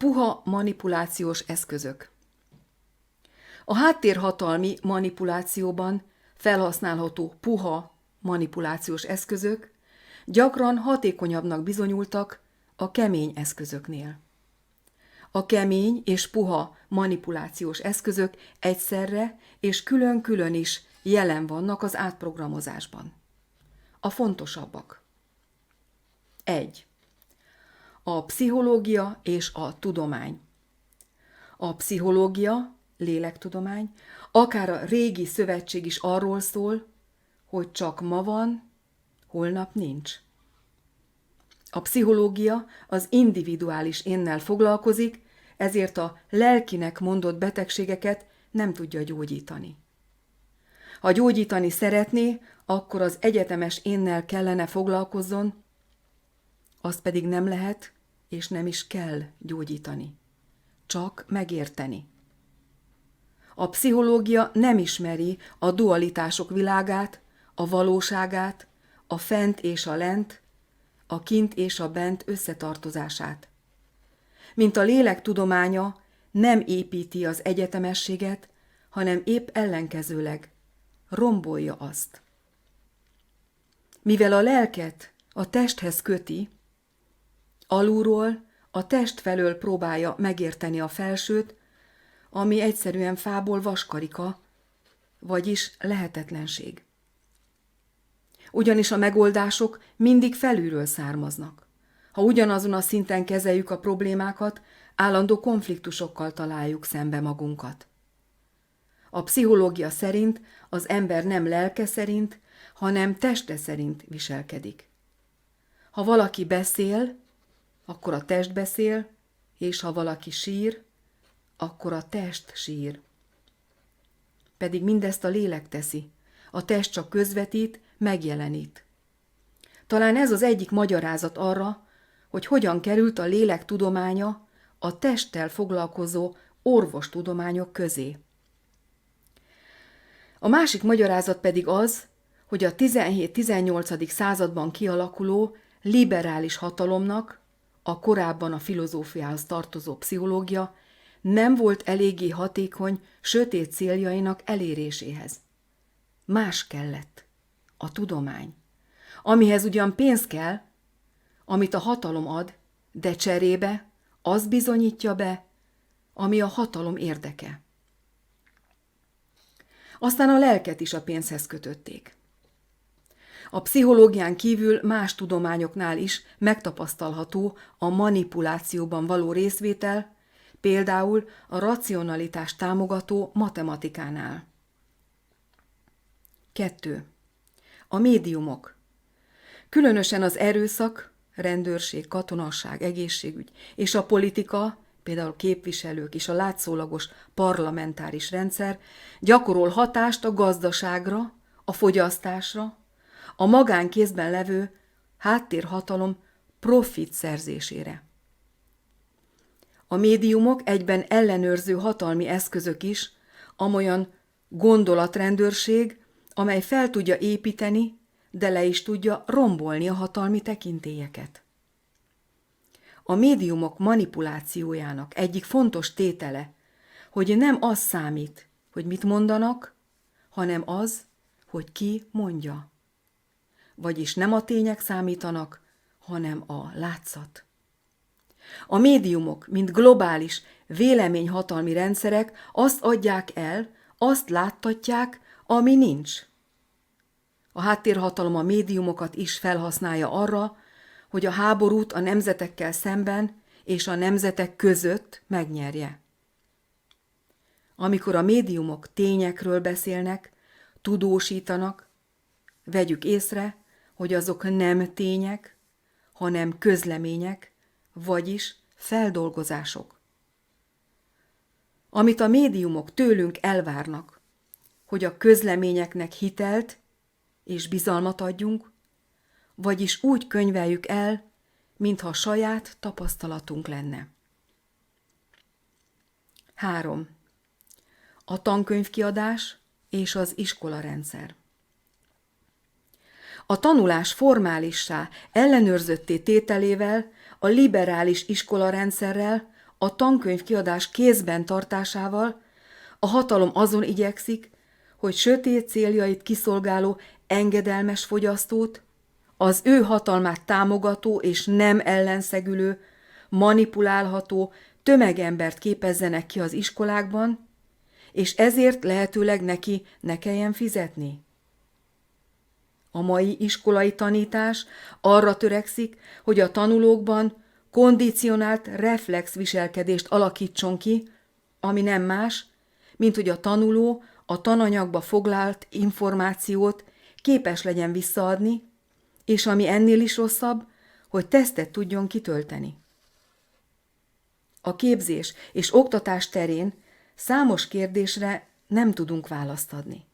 puha manipulációs eszközök. A háttérhatalmi manipulációban felhasználható puha manipulációs eszközök gyakran hatékonyabbnak bizonyultak a kemény eszközöknél. A kemény és puha manipulációs eszközök egyszerre és külön-külön is jelen vannak az átprogramozásban. A fontosabbak. 1. A pszichológia és a tudomány. A pszichológia, lélektudomány, akár a régi szövetség is arról szól, hogy csak ma van, holnap nincs. A pszichológia az individuális énnel foglalkozik, ezért a lelkinek mondott betegségeket nem tudja gyógyítani. Ha gyógyítani szeretné, akkor az egyetemes énnel kellene foglalkozzon, azt pedig nem lehet és nem is kell gyógyítani. Csak megérteni. A pszichológia nem ismeri a dualitások világát, a valóságát, a fent és a lent, a kint és a bent összetartozását. Mint a lélek tudománya nem építi az egyetemességet, hanem épp ellenkezőleg rombolja azt. Mivel a lelket a testhez köti, alulról a test felől próbálja megérteni a felsőt, ami egyszerűen fából vaskarika, vagyis lehetetlenség. Ugyanis a megoldások mindig felülről származnak. Ha ugyanazon a szinten kezeljük a problémákat, állandó konfliktusokkal találjuk szembe magunkat. A pszichológia szerint az ember nem lelke szerint, hanem teste szerint viselkedik. Ha valaki beszél, akkor a test beszél, és ha valaki sír, akkor a test sír. Pedig mindezt a lélek teszi, a test csak közvetít, megjelenít. Talán ez az egyik magyarázat arra, hogy hogyan került a lélek tudománya a testtel foglalkozó orvostudományok közé. A másik magyarázat pedig az, hogy a 17-18. Században kialakuló liberális hatalomnak, a korábban a filozófiához tartozó pszichológia nem volt eléggé hatékony sötét céljainak eléréséhez. Más kellett, a tudomány, amihez ugyan pénz kell, amit a hatalom ad, de cserébe az bizonyítja be, ami a hatalom érdeke. Aztán a lelket is a pénzhez kötötték. A pszichológián kívül más tudományoknál is megtapasztalható a manipulációban való részvétel, például a racionalitást támogató matematikánál. 2. A médiumok. Különösen az erőszak, rendőrség, katonasság, egészségügy és a politika, például képviselők és a látszólagos parlamentáris rendszer gyakorol hatást a gazdaságra, a fogyasztásra, a magánkézben levő háttérhatalom profit szerzésére. A médiumok egyben ellenőrző hatalmi eszközök is, amolyan gondolatrendőrség, amely fel tudja építeni, de le is tudja rombolni a hatalmi tekintélyeket. A médiumok manipulációjának egyik fontos tétele, hogy nem az számít, hogy mit mondanak, hanem az, hogy ki mondja. Vagyis nem a tények számítanak, hanem a látszat. A médiumok, mint globális véleményhatalmi rendszerek azt adják el, azt láttatják, ami nincs. A háttérhatalom a médiumokat is felhasználja arra, hogy a háborút a nemzetekkel szemben és a nemzetek között megnyerje. Amikor a médiumok tényekről beszélnek, tudósítanak, vegyük észre, hogy azok nem tények, hanem közlemények, vagyis feldolgozások. Amit a médiumok tőlünk elvárnak, hogy a közleményeknek hitelt és bizalmat adjunk, vagyis úgy könyveljük el, mintha saját tapasztalatunk lenne. 3. A tankönyvkiadás és az iskolarendszer. A tanulás formálissá, ellenőrzötté tételével, a liberális iskolarendszerrel a tankönyvkiadás kézben tartásával a hatalom azon igyekszik, hogy sötét céljait kiszolgáló engedelmes fogyasztót, az ő hatalmát támogató és nem ellenszegülő, manipulálható tömegembert képezzenek ki az iskolákban, és ezért lehetőleg neki ne kelljen fizetni. A mai iskolai tanítás arra törekszik, hogy a tanulókban kondicionált reflex viselkedést alakítson ki, ami nem más, mint hogy a tanuló a tananyagba foglalt információt képes legyen visszaadni, és ami ennél is rosszabb, hogy tesztet tudjon kitölteni. A képzés és oktatás terén számos kérdésre nem tudunk választ adni.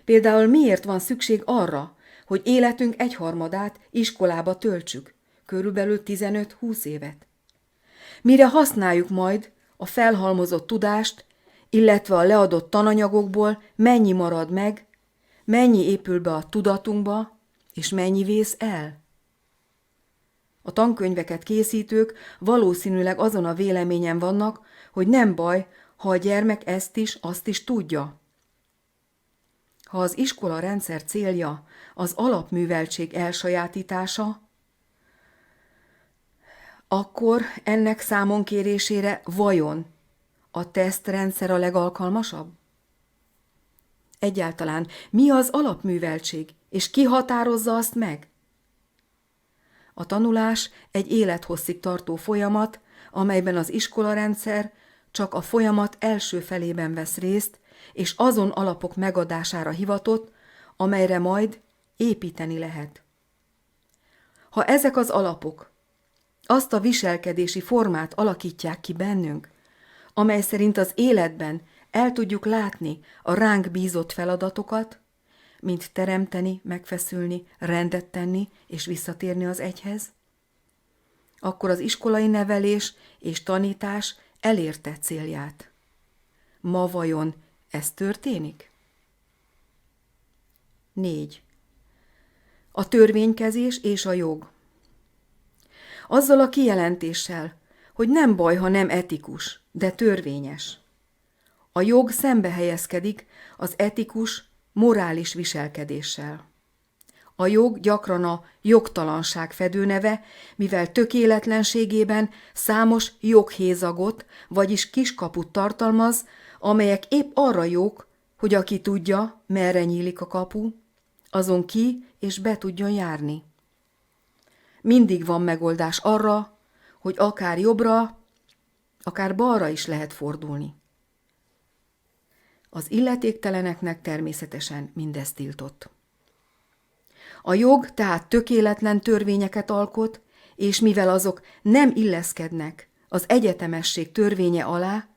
Például miért van szükség arra, hogy életünk egyharmadát iskolába töltsük, körülbelül 15-20 évet? Mire használjuk majd a felhalmozott tudást, illetve a leadott tananyagokból mennyi marad meg, mennyi épül be a tudatunkba, és mennyi vész el? A tankönyveket készítők valószínűleg azon a véleményen vannak, hogy nem baj, ha a gyermek ezt is, azt is tudja. Ha az iskola rendszer célja az alapműveltség elsajátítása, akkor ennek számon kérésére vajon a tesztrendszer a legalkalmasabb? Egyáltalán mi az alapműveltség, és ki határozza azt meg? A tanulás egy élethosszig tartó folyamat, amelyben az iskolarendszer csak a folyamat első felében vesz részt, és azon alapok megadására hivatott, amelyre majd építeni lehet. Ha ezek az alapok azt a viselkedési formát alakítják ki bennünk, amely szerint az életben el tudjuk látni a ránk bízott feladatokat, mint teremteni, megfeszülni, rendet tenni és visszatérni az egyhez, akkor az iskolai nevelés és tanítás elérte célját. Ma vajon ez történik? 4. A törvénykezés és a jog. Azzal a kijelentéssel, hogy nem baj, ha nem etikus, de törvényes. A jog szembe helyezkedik az etikus, morális viselkedéssel. A jog gyakran a jogtalanság fedőneve, mivel tökéletlenségében számos joghézagot, vagyis kiskaput tartalmaz, amelyek épp arra jók, hogy aki tudja, merre nyílik a kapu, azon ki és be tudjon járni. Mindig van megoldás arra, hogy akár jobbra, akár balra is lehet fordulni. Az illetékteleneknek természetesen mindez tiltott. A jog tehát tökéletlen törvényeket alkot, és mivel azok nem illeszkednek az egyetemesség törvénye alá,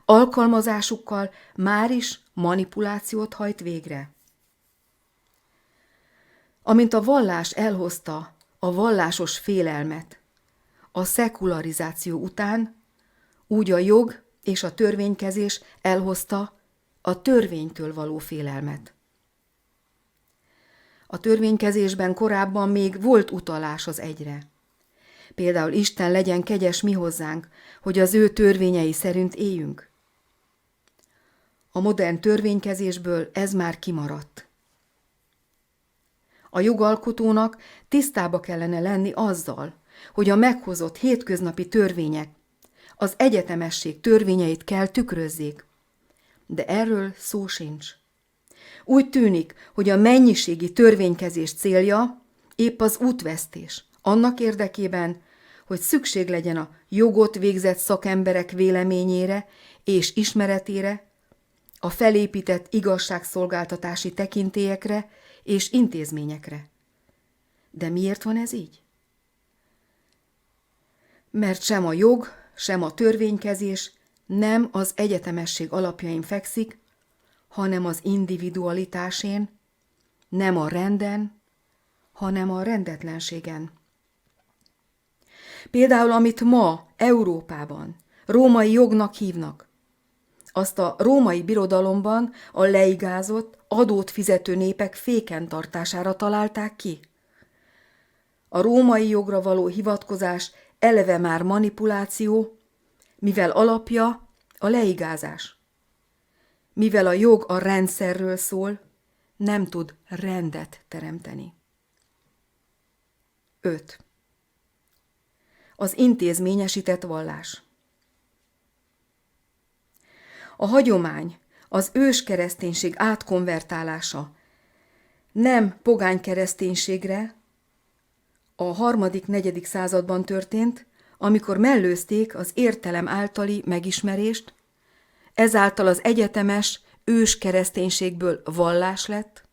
alkalmazásukkal máris manipulációt hajt végre. Amint a vallás elhozta a vallásos félelmet a szekularizáció után, úgy a jog és a törvénykezés elhozta a törvénytől való félelmet. A törvénykezésben korábban még volt utalás az egyre. Például Isten legyen kegyes mi hozzánk, hogy az ő törvényei szerint éljünk. A modern törvénykezésből ez már kimaradt. A jogalkotónak tisztába kellene lenni azzal, hogy a meghozott hétköznapi törvények az egyetemesség törvényeit kell tükrözzék. De erről szó sincs. Úgy tűnik, hogy a mennyiségi törvénykezés célja épp az útvesztés, annak érdekében, hogy szükség legyen a jogot végzett szakemberek véleményére és ismeretére, a felépített igazságszolgáltatási tekintélyekre és intézményekre. De miért van ez így? Mert sem a jog, sem a törvénykezés nem az egyetemesség alapjain fekszik, hanem az individualitásén, nem a renden, hanem a rendetlenségen. Például, amit ma Európában római jognak hívnak, azt a római birodalomban a leigázott, adót fizető népek féken tartására találták ki. A római jogra való hivatkozás eleve már manipuláció, mivel alapja a leigázás. Mivel a jog a rendszerről szól, nem tud rendet teremteni. 5. Az intézményesített vallás. A hagyomány, az őskereszténység átkonvertálása nem pogány kereszténységre a 3.-4. században történt, amikor mellőzték az értelem általi megismerést, ezáltal az egyetemes őskereszténységből vallás lett,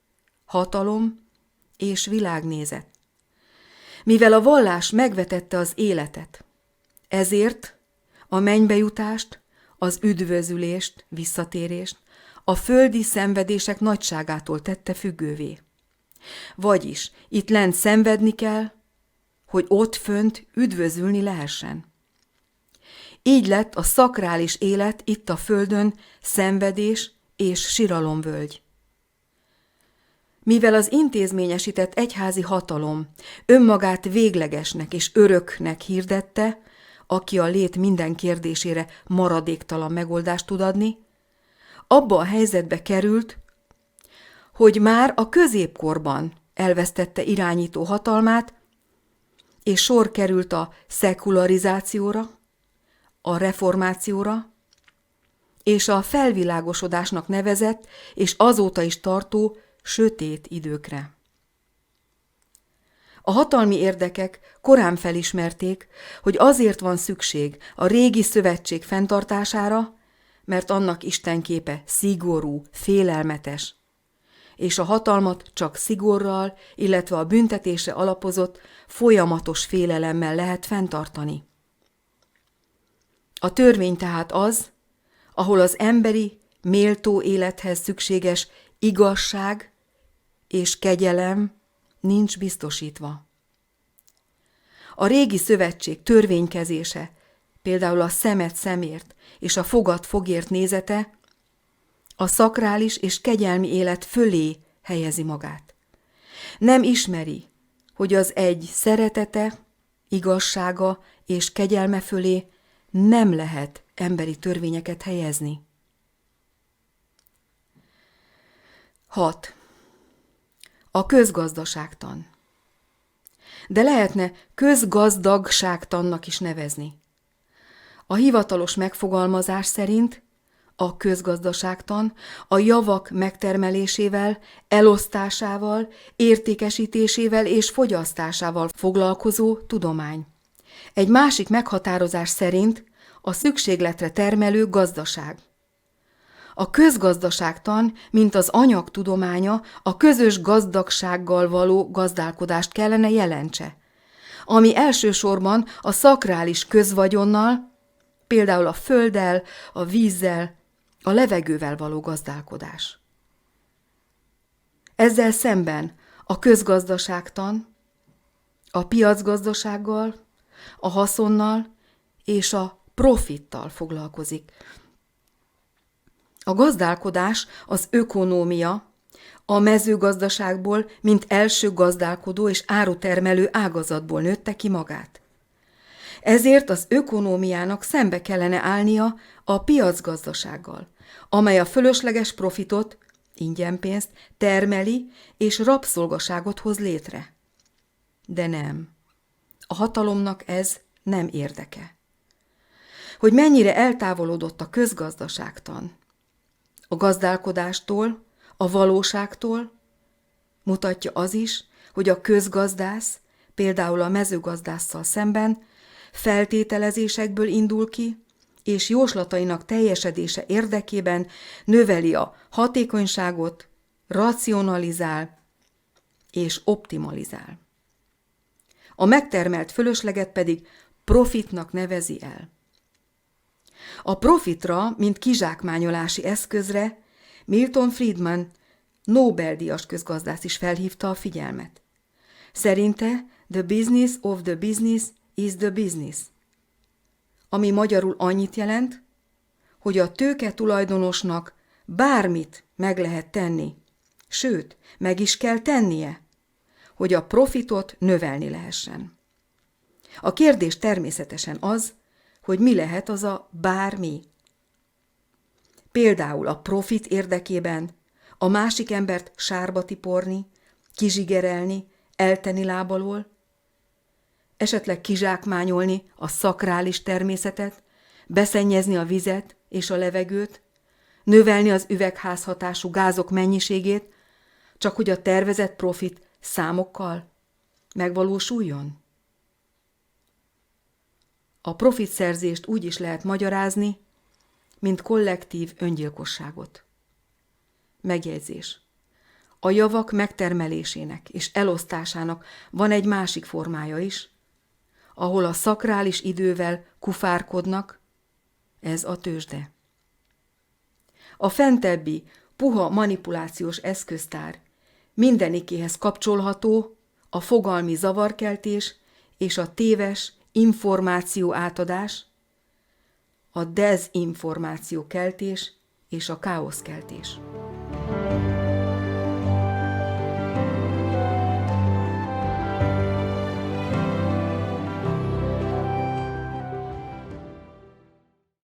hatalom és világnézet. Mivel a vallás megvetette az életet, ezért a mennybejutást, az üdvözülést, visszatérést a földi szenvedések nagyságától tette függővé. Vagyis itt lent szenvedni kell, hogy ott fönt üdvözülni lehessen. Így lett a szakrális élet itt a földön szenvedés és siralomvölgy. Mivel az intézményesített egyházi hatalom önmagát véglegesnek és öröknek hirdette, aki a lét minden kérdésére maradéktalan megoldást tud adni, abba a helyzetbe került, hogy már a középkorban elvesztette irányító hatalmát, és sor került a szekularizációra, a reformációra, és a felvilágosodásnak nevezett, és azóta is tartó sötét időkre. A hatalmi érdekek korán felismerték, hogy azért van szükség a régi szövetség fenntartására, mert annak istenképe szigorú, félelmetes, és a hatalmat csak szigorral, illetve a büntetésre alapozott, folyamatos félelemmel lehet fenntartani. A törvény tehát az, ahol az emberi, méltó élethez szükséges igazság és kegyelem nincs biztosítva. A régi szövetség törvénykezése, például a szemet szemért és a fogat fogért nézete, a szakrális és kegyelmi élet fölé helyezi magát. Nem ismeri, hogy az egy szeretete, igazsága és kegyelme fölé nem lehet emberi törvényeket helyezni. 6. A közgazdaságtan. De lehetne közgazdagságtannak is nevezni. A hivatalos megfogalmazás szerint a közgazdaságtan a javak megtermelésével, elosztásával, értékesítésével és fogyasztásával foglalkozó tudomány. Egy másik meghatározás szerint a szükségletre termelő gazdaság. A közgazdaságtan, mint az anyag tudománya, a közös gazdagsággal való gazdálkodást kellene jelentse, ami elsősorban a szakrális közvagyonnal, például a földdel, a vízzel, a levegővel való gazdálkodás. Ezzel szemben a közgazdaságtan a piacgazdasággal, a haszonnal és a profittal foglalkozik. A gazdálkodás, az ökonómia a mezőgazdaságból, mint első gazdálkodó és árutermelő ágazatból nőtte ki magát. Ezért az ökonómiának szembe kellene állnia a piacgazdasággal, amely a fölösleges profitot, ingyenpénzt termeli és rabszolgaságot hoz létre. De nem. A hatalomnak ez nem érdeke. Hogy mennyire eltávolodott a közgazdaságtan a gazdálkodástól, a valóságtól, mutatja az is, hogy a közgazdász, például a mezőgazdásszal szemben feltételezésekből indul ki, és jóslatainak teljesedése érdekében növeli a hatékonyságot, racionalizál és optimalizál. A megtermelt fölösleget pedig profitnak nevezi el. A profitra, mint kizsákmányolási eszközre Milton Friedman, Nobel-díjas közgazdász is felhívta a figyelmet. Szerinte the business of the business is the business, ami magyarul annyit jelent, hogy a tőke tulajdonosnak bármit meg lehet tenni, sőt, meg is kell tennie, hogy a profitot növelni lehessen. A kérdés természetesen az, hogy mi lehet az a bármi. Például a profit érdekében a másik embert sárba tiporni, kizsigerelni, eltenni lábalól, esetleg kizsákmányolni a szakrális természetet, beszennyezni a vizet és a levegőt, növelni az üvegházhatású gázok mennyiségét, csak hogy a tervezett profit számokkal megvalósuljon? A profitszerzést úgy is lehet magyarázni, mint kollektív öngyilkosságot. Megjegyzés. A javak megtermelésének és elosztásának van egy másik formája is, ahol a szakrális idővel kufárkodnak, ez a tőzsde. A fentebbi, puha manipulációs eszköztár mindenikéhez kapcsolható a fogalmi zavarkeltés és a téves információ átadás, a dezinformáció keltés és a káoszkeltés.